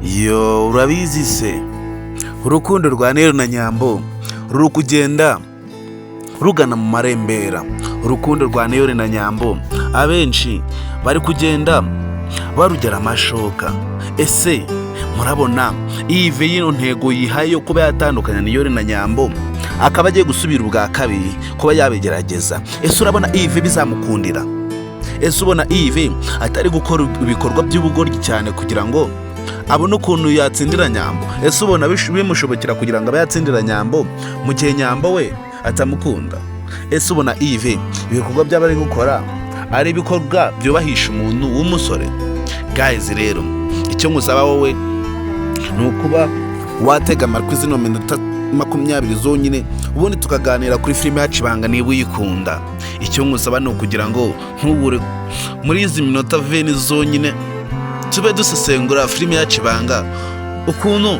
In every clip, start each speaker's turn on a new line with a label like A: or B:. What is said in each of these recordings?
A: Yo urabizi se urukundo rwa Niyori na Nyambo ruri kugenda rugana mu marembera. Urukundo rwa Niyori na Nyambo abenshi bari kugenda barugera amashoka. Ese murabona Yves yino ntego yihaye yo kuba yatandukanya Niyori na Nyambo akaba agiye gusubira ubwa kabiri kuba yabigerageza. Ese urabona Yves bizamukundira? Ese ubona Yves atari gukora ibikorwa by'ubugoryi cyane kugira ngo abone ukuntu yatsindira Nyambo? Ese ubona bimushobokera kugira ngo abe yatsindira Nyambo mu gihe Nyambo we atamukunda? Ese ubona Yves ibikorwa by'abari gukora ari ibikorwa byubahisha umuntu w'umusore? Guys, rero icyo ngusaba wowe ni ukuba watega amatwi zino minota 20 zonyine ubundi tukaganira kuri filime yacu Ibanga niba uyikunda. Icyo ngusaba ni ukugira ngo ntubure muri izi minota 20 zonyine tube dusesengura filime yacu Ibanga ukuntu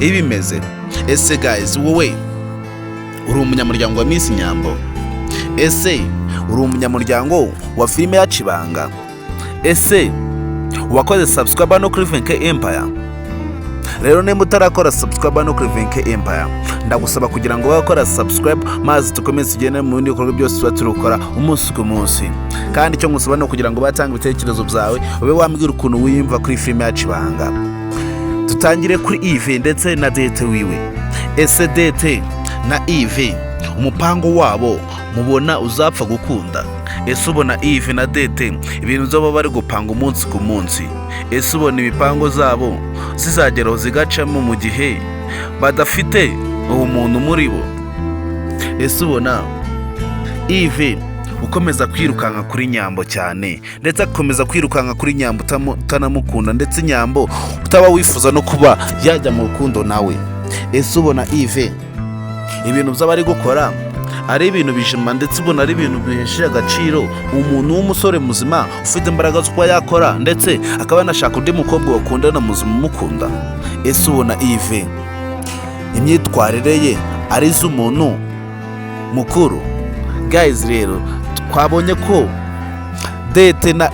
A: ibimeze. Ese guys, wowe uri umunyamuryango wa Miss Nyambo? Ese uri umunyamuryango wa filime yacu Ibanga? Ese wakoze subscribe no kuri VK Empire? Rero nimba utarakora subscribe no kuri VK Empire ndagusaba kugira ngo wakora subscribe maze tukomeze tugende mu bindi bikorwa byose tuba turukora umunsi ku munsi. Kandi icyo ngusaba no kugira ngo batanga ibitekerezo byawe ube wambwira ukuntu wiyumva kuri filime yacu Ibanga. Tutangire kuri Yves ndetse na date wiwe. Ese date na Yves umupango wabo mubona uzapfa gukunda? Ese ubona Yves na date ibintu byo bari gupanga umunsi ku munsi, ese ubona ibipango zabo zizageraho zigacamo mu gihe badafite umuntu muri bo? Ese ubona Yves ukomeza kwirukanka kuri Nyambo cyane ndetse akomeza kwirukanka kuri Nyambo utanamukunda ndetse Nyambo utaba wifuza no kuba yajya mu rukundo nawe? Ese ubona Yves ibintu by'abari gukora ari ibintu bijima ndetse ubona ari ibintu bihesheje agaciro umuntu w'umusore muzima ufite imbaraga zo kuba yakora ndetse akaba yanashaka undi mukobwa bakundana muzima umukunda? Ese ubona Yves imyitwarire ye ari z'umuntu mukuru? Guys, rero twabonye ko date na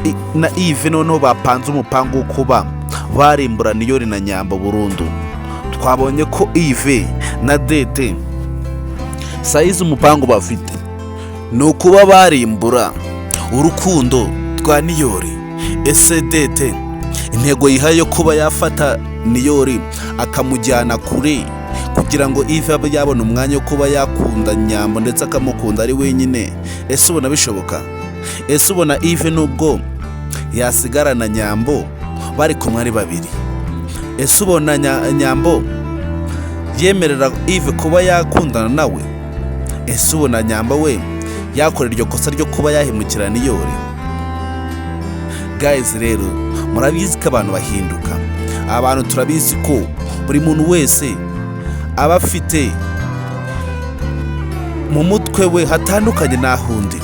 A: Yves noneho bapanze umupango wo kuba barimbura Niyori na Nyambo burundu. Twabonye ko Yves na date saizi umupango bafite ni ukuba barimbura urukundo rwa Niyori. Ese date intego yihaye yo kuba yafata Niyori akamujyana kure kugira ngo Yves abe yabona umwanya wo kuba yakunda Nyambo ndetse akamukunda ari wenyine? Ese ubona bishoboka? Ese ubona Yves nubwo yasigarana Nyambo bari kumwe ari babiri? Ese ubona Nyambo yemerera Yves kuba yakundana nawe? Ese ubona Nyambo we yakora iryo kosa ryo kuba yahemukira Niyori? Guys, rero murabizi ko abantu bahinduka. Abantu turabizi ko buri muntu wese aba afite mu mutwe we hatandukanye n'ahundi.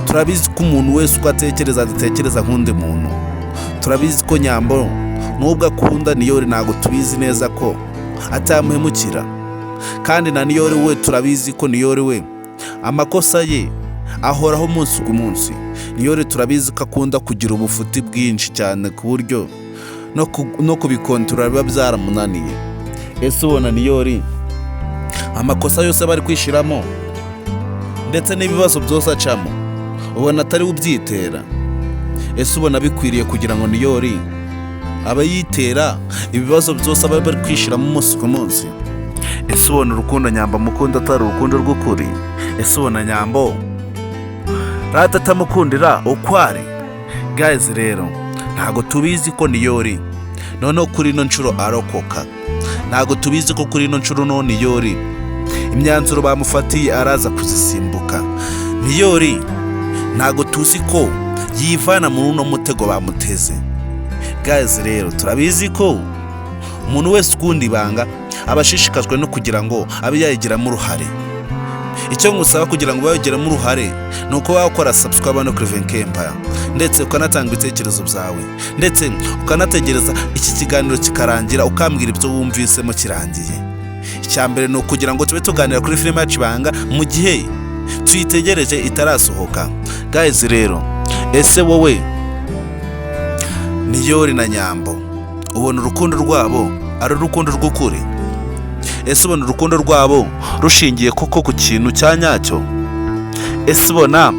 A: Turabizi ko umuntu wese uko atekereza adatekereza nk'undi muntu. Turabizi ko Nyambo nubwo akunda Niyori ntabwo tubizi neza ko atamuhemukira. Kandi na Niyori we turabizi ko Niyori we amakosa ye ahoraho umunsi ku munsi. Niyori turabizi ko akunda kugira ubufuti bwinshi cyane ku buryo no kubikontorora biba byaramunaniye. Ese ubona Niyori amakosa yose bari kwishiramo ndetse n'ibibazo byose acamo ubona atari ubyitera? Ese ubona bikwiriye kugira ngo Niyori aba yitera ibibazo byose aba bari kwishiramo umunsi ku munsi? Ese ubona urukundo Nyambo mukunda atari urukundo rw'ukuri? Ese ubona Nyambo rata atamukundira ukwari? Guys, rero ntago tubizi ko Niyori noneho kuri ino nshuro arokoka. Ntago tubizi ko kuri ino nshuro no Niyori imyanzuro bamufatiye araza kuzisimbuka. Niyori ntago tuzi ko yivana muri uno mutego bamuteze. Guys, rero turabizi ko umuntu wese ukunda Ibanga abashishikajwe no kugira ngo abe yayigiramo uruhare. Icyo ngusaba kugira ngo bayigiramo uruhare ni uko wakora subscribe no kuri VK Empire ndetse ukanatanga ibitekerezo byawe ndetse ukanategereza iki kiganiro kikarangira ukambwira ibyo wumvisemo kirangiye. Icyambere ni ukugira ngo tube tuganira kuri filime yacu Ibanga mu gihe tuyitegereje itarasohoka. Guys, rero ese wowe Niyori na Nyambo ubona urukundo rwabo ari urukundo rw'ukuri? Ese ubona urukundo rwabo rushingiye koko ku kintu cya nyacyo? Ese ubona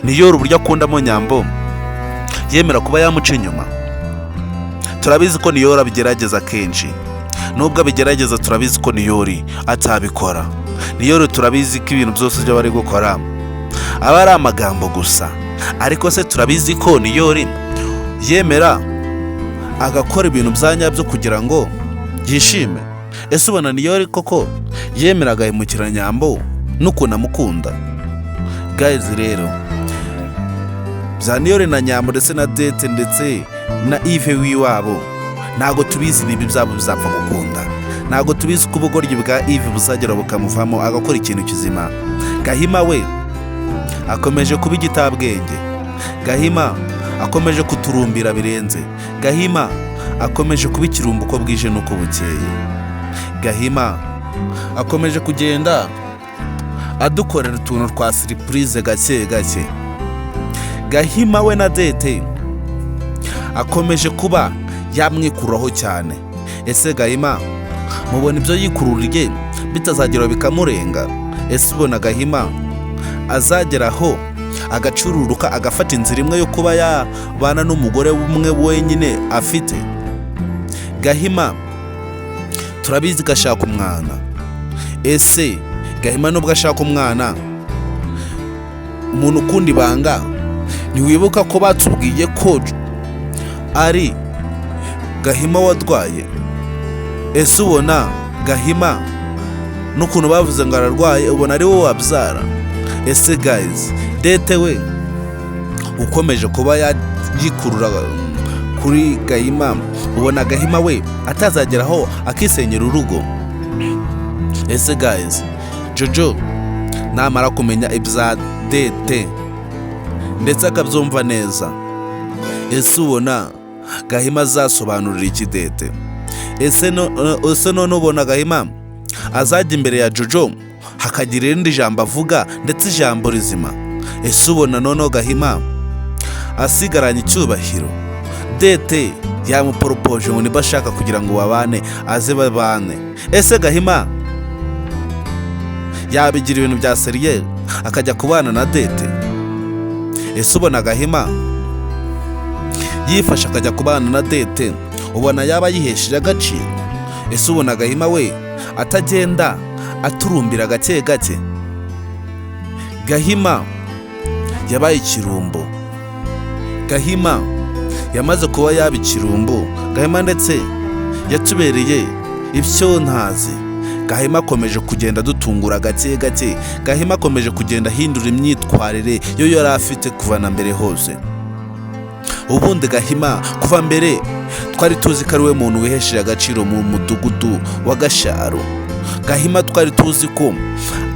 A: Niyori uburyo akundamo Nyambo yemera kuba yamuca inyuma? Turabizi ko Niyori abigerageza kenshi, nubwo abigerageza turabizi ko Niyori atabikora. Niyori turabizi ko ibintu byose byo bari gukora aba ari amagambo gusa, ariko se turabizi ko Niyori yemera agakora ibintu bya nyabyo kugira ngo yishime. Ese ubona Niyori koko yemera agahemukira Nyambo n'ukuntu amukunda? Guys, rero bya Niyori na Nyambo ndetse na Dete ndetse na Yves w'iwabo ntago tubizi niba byabo bizapfa gukunda. Ntago tubizi ko ubugoryi bwa Yves buzagera bukamuvamo agakora ikintu kizima. Gahima we akomeje kuba igitabwenge. Gahima akomeje kuturumbira birenze. Gahima akomeje kuba ikirumbo uko bwije n'uko bukeye. Gahima akomeje kugenda adukorera utuntu twa surprise gake gake. Gahima we na Dete akomeje kuba yamwikuraho cyane. Ese Gahima mubona ibyo yikururiye bitazageraho bikamurenga? Ese ubona Gahima azageraho agacururuka agafata inzira imwe yo kuba yabana n'umugore umwe wenyine afite? Gahima turabizi ko ashaka umwana. Ese Gahima nubwo ashaka umwana, umuntu ukunda Ibanga ntiwibuka ko batubwiye ko ari Gahima wadwaye? Ese ubona Gahima n'ukuntu bavuze ngo ararwaye ubona ari wowe wabyara? Ese guys, Dete we ukomeje kuba yikurura kuri Gahima, ubona Gahima we atazageraho akisenyera urugo? Ese guys, Jojo namara kumenya ibya Dete ndetse akabyumva neza, ese ubona Gahima azasobanurira iki Dete? Ese none ubona Gahima azajya imbere ya Jojo hakagira irindi jambo avuga ndetse ijambo rizima? Ese ubona noneho Gahima asigaranye icyubahiro? Dete yamuporopoje ngo niba ashaka kugira ngo babane aze babane. Ese Gahima yabigira ibintu bya seriye akajya kubana na Dete? Ese ubona Gahima yifasha akajya kubana na Dete ubona yaba yihesheje agaciro? Ese ubona Gahima we atagenda aturumbira gake gake? Gahima yabaye ikirumbo. Gahima yamaze kuba yaba ikirumbo. Gahima ndetse yatubereye ibyo ntazi. Gahima akomeje kugenda dutungura gake gake. Gahima akomeje kugenda ahindura imyitwarire yo yari afite kuva na mbere hose. Ubundi Gahima kuva mbere twari tuzi ko ari we muntu wihesheje agaciro mu mudugudu wa Gasharo. Gahima twari tuzi ko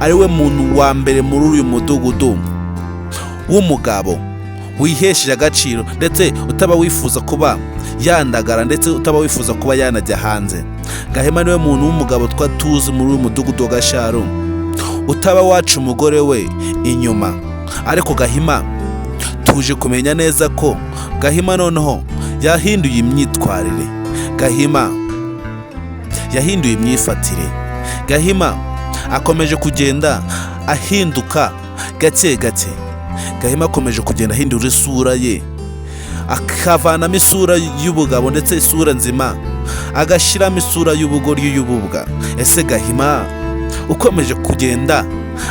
A: ari we muntu wa mbere muri uyu mudugudu w'umugabo wihesheje agaciro ndetse utaba wifuza kuba yandagara ndetse utaba wifuza kuba yanajya hanze. Gahima niwe muntu w'umugabo twatuzi muri uyu mudugudu wa Gasharo utaba waca umugore we inyuma. Ariko Gahima tuje kumenya neza ko Gahima noneho yahinduye imyitwarire. Gahima yahinduye imyifatire. Gahima akomeje kugenda ahinduka gake gake. Gahima akomeje kugenda ahindura isura ye, akavanamo isura y'ubugabo ndetse isura nzima agashyiramo isura y'ubugoryi y'ububwa. Ese Gahima ukomeje kugenda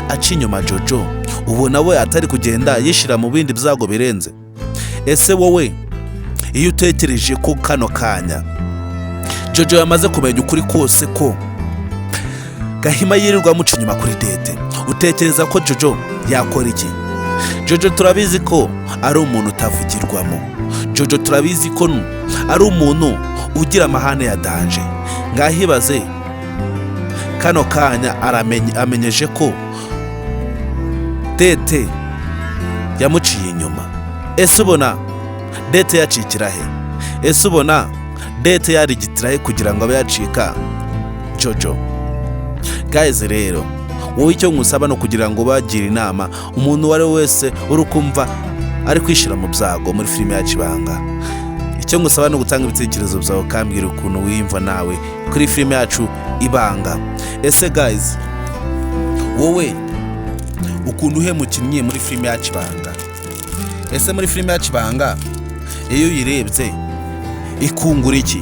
A: aca inyuma Jojo, ubona we atari kugenda yishyira mu bindi byago birenze? Ese wowe iyo utekereje ko kano kanya Jojo yamaze kumenya ukuri kose ko Gahima yirirwa amuca inyuma kuri Dete, utekereza ko Jojo yakora iki? Jojo turabizi ko ari umuntu utavugirwamo. Jojo turabizi ko ari umuntu ugira amahane ya danje. Ngahibaze kano kanya amenyeje ko Dete yamuciye inyuma. Ese ubona Dete yacikira he? Ese ubona Dete yarigitira he kugira ngo abe yacika Jojo? Guys, rero wowe icyo ngusaba no kugira ngo bagire inama umuntu wari wese uri kumva ari kwishira mu byago muri filime ya Ibanga. icyo ngusaba no gutanga ibitekerezo byawe kambwira ukuntu wiyumva nawe kuri filime yacu Ibanga. Ese guys, wowe ukuntu uhemukinnye muri filime yacu Ibanga, ese muri filime yacu Ibanga iyo uyirebye ikungura iki?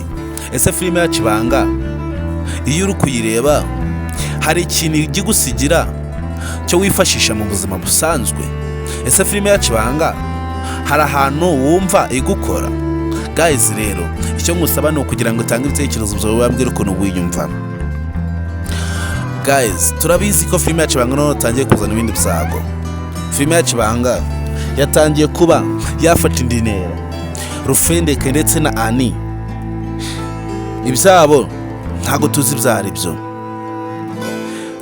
A: Ese filime yacu Ibanga iyo uri kuyireba hari ikintu gigusigira cyo wifashisha mu buzima busanzwe? Ese filime yacu Ibanga hari ahantu wumva igukora? Guys, rero icyo ngusaba ni ukugira ngo utange ibitekerezo byawe wambwira ukuntu wiyumva. Guys, turabizi ko filime yacu Ibanga none tangiye kuzana ibindi byago. Filime yacu Ibanga yatangiye kuba yafata indi ntera. Rufendeke ndetse na Ani ibyabo ntago tuzi byari byo.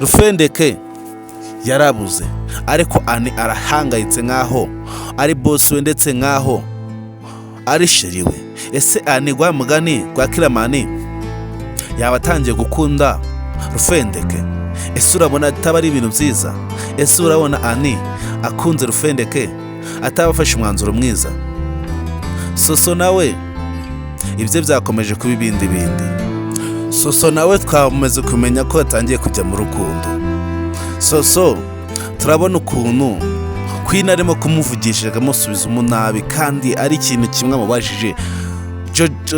A: Rufendeke yarabuze ariko Ani arahangayitse nkaho ari boss we ndetse nkaho ari sheriwe. Ese Ani gwa mugani gwa Kiramani yaba atangiye gukunda Rufendeke? Ese urabona ataba ari ibintu byiza? Ese urabona Ani akunze Rufendeke atabafashe umwanzuro mwiza? Soso nawe ibyo byakomeje kuba ibindi. Soso nawe twamaze kumenya ko yatangiye kujya mu rukundo. Soso turabona ukuntu Queen arimo kumuvugisha akamusubiza umunabi kandi ari ikintu kimwe amubajije.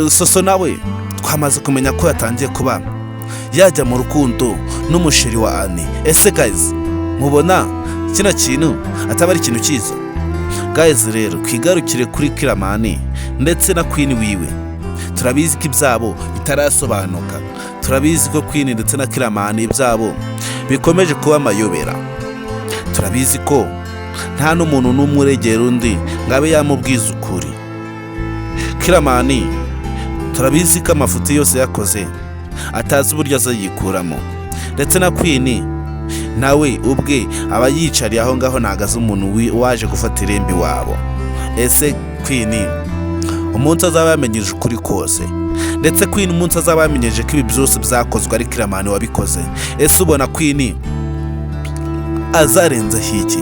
A: Soso nawe twamaze kumenya ko yatangiye kuba yajya mu rukundo n'umusheri wa Ani. Ese guys, mubona kino kintu ataba ari ikintu cyiza? Guys, rero kwigarukire kuri Kiramani ndetse na Queen wiwe. Turabizi ko ibyabo bitarasobanuka. Turabizi ko Queen ndetse na Kiramani ibyabo bikomeje kuba amayobera. Turabizi ko nta n'umuntu n'umwe uregera undi ngabe yamubwiza ukuri. Kiramani turabizi ko amafuti yose yakoze atazi uburyo azayikuramo, ndetse na Queen nawe ubwe aba yicariye aho ngaho nagaze umuntu waje gufata irembi wabo. Ese Queen umunsi azaba yamenyeje ukuri kose, ndetse Queen umunsi azaba yamenyeje ko ibi byose byakozwe ari Kiramani wabikoze, ese ubona Queen azarenza hiki?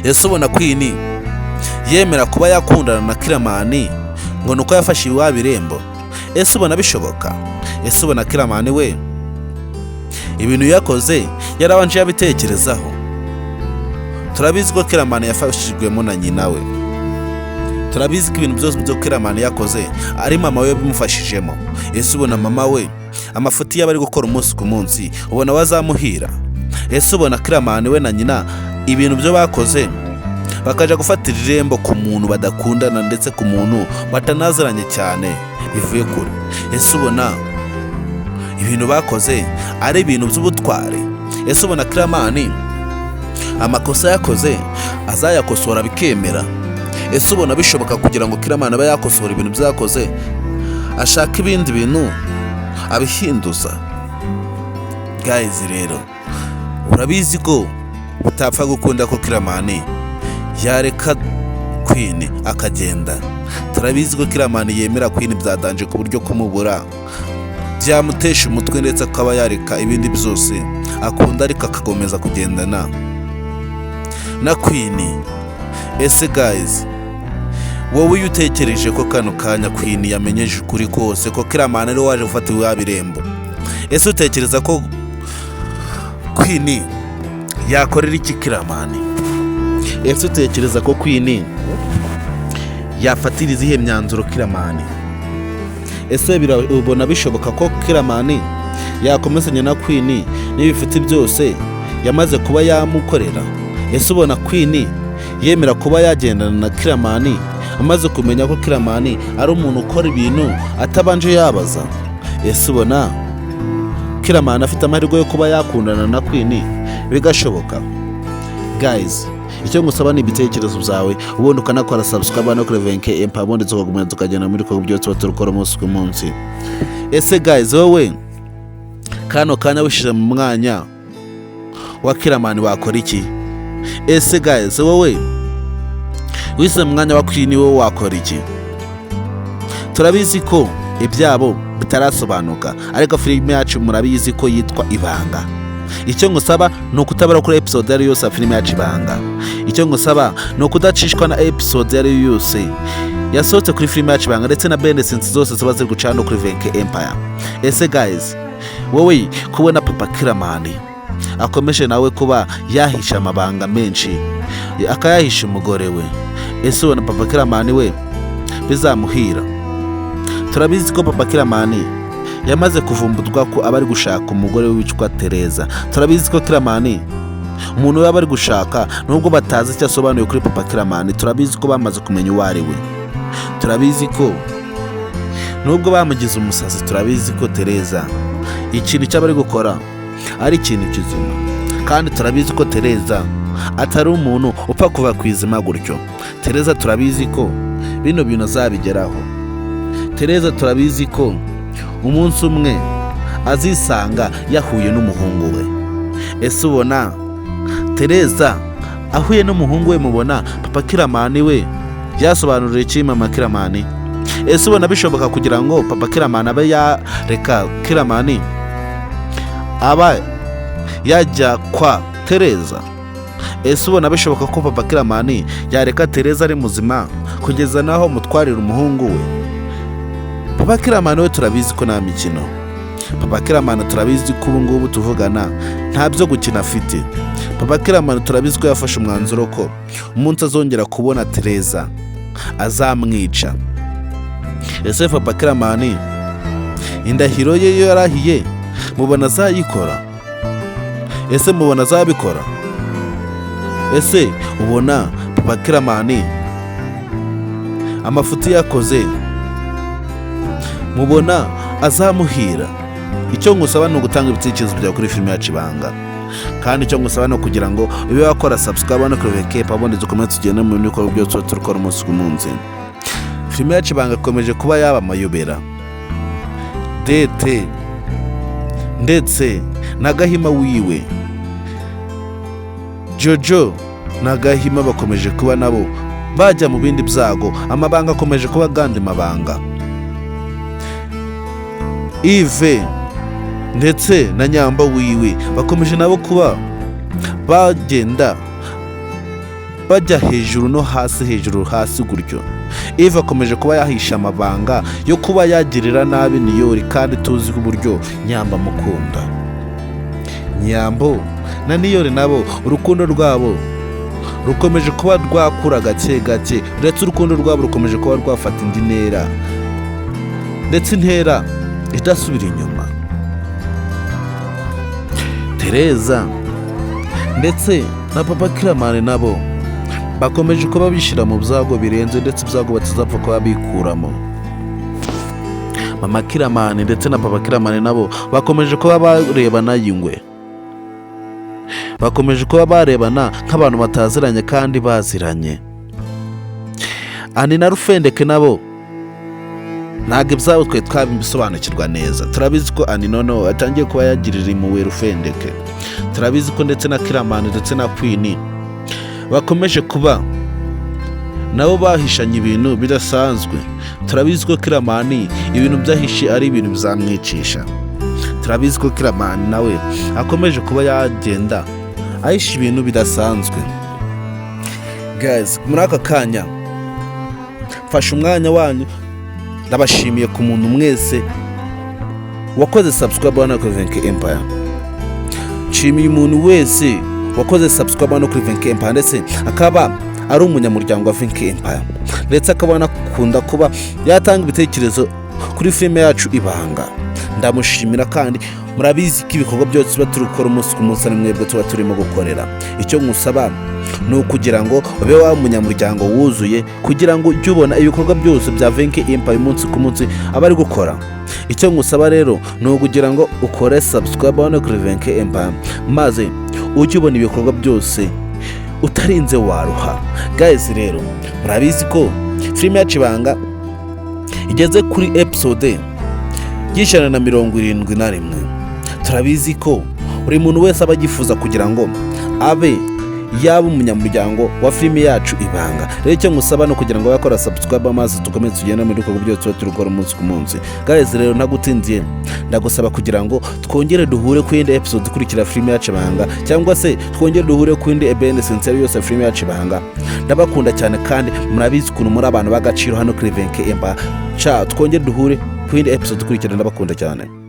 A: Ese ubona Queen yemera kuba yakundana na Kiramani ngo nuko yafashe iwabo irembo? Ese ubona bishoboka? Ese ubona Kiramani we ibintu yakoze yarabanje yabitekerezaho? Turabizi ko Kiramani yafashijwemo na nyina we. Turabizi ko ibintu byose byo Kiramani yakoze ari mama we bimufashijemo. Ese ubona mama we amafuti y'abari gukora umunsi ku munsi ubona wazamuhira? Ese ubona Kiramani we na nyina ibintu byo bakoze bakaja gufatira irembo ku muntu badakundana ndetse ku muntu batanaziranye cyane bivuye kure? Ese ubona ibintu bakoze ari ibintu by'ubutware? Ese ubona Kiramani amakosa yakoze azayakosora bikemera? Ese ubona bishoboka kugira ngo Kiramani abe yakosora ibintu byakoze ashaka ibindi bintu abihinduza? Guys, rero urabizi ko utapfa gukunda ko Kiramani yareka Queen akagenda. Turabizi ko Kiramani yemera Queen byadanje ku buryo kumubura byamutesha umutwe ndetse akaba yareka ibindi byose akunda ariko akagomeza kugendana na Queen. Ese guys, wowe utekereje ko kano kanya Queen yamenyeje ukuri kose ko Kiramani ari waje gufata iwabo irembo? Ese utekereza ko Queen yakorera iki Kiramani? Ese utekereza ko Queen yafatira izihe myanzuro Kiramani? Ese ubona bishoboka ko Kiramani yakomezanya na Queen n'ibifite byose yamaze kuba yamukorera? Ese ubona Queen yemera kuba yagendana na Kiramani amaze kumenya ko Kiramani ari umuntu ukora ibintu atabanje yabaza? Ese ubona Kiramani afite amahirwe yo kuba yakundana na Queen bigashoboka? Guys, icyo ngusaba ni ibitekerezo byawe, ubundi ukanakora subscribe no kuri venke empa bundi tukagumya tukagenda muri ko byose baturukora umunsi ku munsi. Ese guys, wowe kano kanya wishije mu mwanya wa Kiramani wakora iki? Ese guys, wowe wise mu mwanya wa Queen wowe wakora iki? Turabizi ko ibyabo bitarasobanuka ariko filime yacu murabizi ko yitwa Ibanga. Icyo ngusaba ni ukutabara kuri episode yari yose ya filime yacu Ibanga. Icyo ngusaba ni ukudacishwa na episode yari yose yasohotse kuri filime yacu Ibanga ndetse na benesensi zose ziba ziri gucana kuri Venke Empire. Ese guys, wowe kubona Papa Kiramani akomeje nawe kuba yahisha amabanga menshi akayahisha umugore we, ese ubona Papa Kiramani we bizamuhira? Turabizi ko Papa Kiramani yamaze kuvumbutwa ko abari gushaka umugore we wicwa Tereza. Turabizi ko Kiramani umuntu we abari gushaka nubwo batazi icyo asobanuye kuri Papa Kiramani, turabizi ko bamaze kumenya uwo ari we. Turabizi ko nubwo bamugize umusazi, turabizi ko Tereza ikintu cy'abari gukora ari ikintu kizima, kandi turabizi ko Tereza atari umuntu upfa kuva ku izima gutyo. Tereza turabizi ko bino bintu azabigeraho. Tereza turabizi ko umunsi umwe azisanga yahuye n'umuhungu we. Ese ubona Tereza ahuye n'umuhungu we, mubona Papa Kiramani we yasobanurira iki Mama Kiramani? Ese ubona bishoboka kugira ngo Papa Kiramani abe yareka Kiramani aba yajya kwa Tereza? Ese ubona bishoboka ko Papa Kiramani yareka Tereza ari muzima kugeza naho mutwarira umuhungu we? Papa Kiramani we turabizi ko nta mikino. Papa Kiramani turabizi ko ubu ngubu tuvugana nta byo gukina afite. Papa Kiramani turabizi ko yafashe umwanzuro ko umunsi azongera kubona Tereza azamwica. Ese Papa Kiramani indahiro ye yarahiye mubona azayikora? Ese mubona azabikora? Ese ubona Papa Kiramani amafuti yakoze mubona azamuhira? Icyo ngusaba ni ugutanga ibitekerezo byawe kuri filime yacu Ibanga, kandi icyo ngusaba no kugira ngo ube wakora subscribe no kuri Venke Empire dukomeze tugende mu bikorwa byose turukora umunsi ku munsi. Filime yacu Ibanga ikomeje kuba yaba amayobera dete ndetse na Gahima wiwe Jojo na Gahima bakomeje kuba nabo bajya mu bindi byago. Amabanga akomeje kuba gandi mabanga. Yves ndetse na Nyambo wiwe bakomeje nabo kuba bagenda bajya hejuru no hasi, hejuru hasi gutyo. Yves akomeje kuba yahisha amabanga yo kuba yagirira nabi Niyori, kandi tuzi uburyo Nyambo amukunda. Nyambo na Niyori nabo urukundo rwabo rukomeje kuba rwakura gake gake, ndetse urukundo rwabo rukomeje kuba rwafata indi ntera, ndetse intera idasubira inyuma. Tereza ndetse na Papa Kiramani nabo bakomeje kuba bishyira mu byago birenze, ndetse ibyago batazapfa kuba bikuramo. Mama Kiramani ndetse na Papa Kiramani nabo bakomeje kuba barebana y'ingwe, bakomeje kuba barebana nk'abantu bataziranye kandi baziranye. Ani na Rufendeke nabo ntabwo ibyabo twe twabisobanukirwa neza. Turabizi ko Ani noneho atangiye kuba yagirira impuhwe Rufendeke. Turabizi ko ndetse na Kiramani ndetse na Queen bakomeje kuba nabo bahishanye ibintu bidasanzwe. Turabizi ko Kiramani ibintu byahishe ari ibintu bizamwicisha. Turabizi ko Kiramani nawe akomeje kuba yagenda ahisha ibintu bidasanzwe. Guys, muri aka kanya mfashe umwanya wanyu, ndabashimiye ku muntu mwese wakoze subscribe hano kuri Venke Empire. Nshimiye umuntu wese wakoze subscribe hano kuri Venke Empire ndetse akaba ari umunyamuryango wa Venke Empire, ndetse akaba anakunda kuba yatanga ibitekerezo kuri filime yacu Ibanga. Ndamushimira, kandi murabizi ko ibikorwa byose tuba turi gukora umunsi ku munsi ari mwebwe tuba turimo gukorera. Icyo ngusaba ni ukugira ngo ube wa umunyamuryango wuzuye, kugira ngo ujye ubona ibikorwa byose bya Venke Empire umunsi ku munsi aba ari gukora. Icyo ngusaba rero ni ukugira ngo ukore subscribe hano kuri Venke Empire, maze ujye ubona ibikorwa byose utarinze waruha. Guys, rero murabizi ko filime yacu Ibanga igeze kuri episode y'ijana na 71. Turabizi ko buri muntu wese aba yifuza kugira ngo abe yaba umunyamuryango wa filime yacu Ibanga. Rero icyo ngusaba no kugira ngo wakora subscribe maze tukomeze tugende mu bikorwa byose tuba turukora umunsi ku munsi. Guys, rero nagutindiye ndagusaba kugira ngo twongere duhure ku yindi episode ikurikira filime yacu Ibanga, cyangwa se twongere duhure ku yindi ebene sincere yose filime yacu Ibanga. Ndabakunda cyane kandi murabizi ukuntu muri abantu bagaciro hano kuri Venke Emba. Twongere duhure ku yindi episode ikurikira, ndabakunda cyane.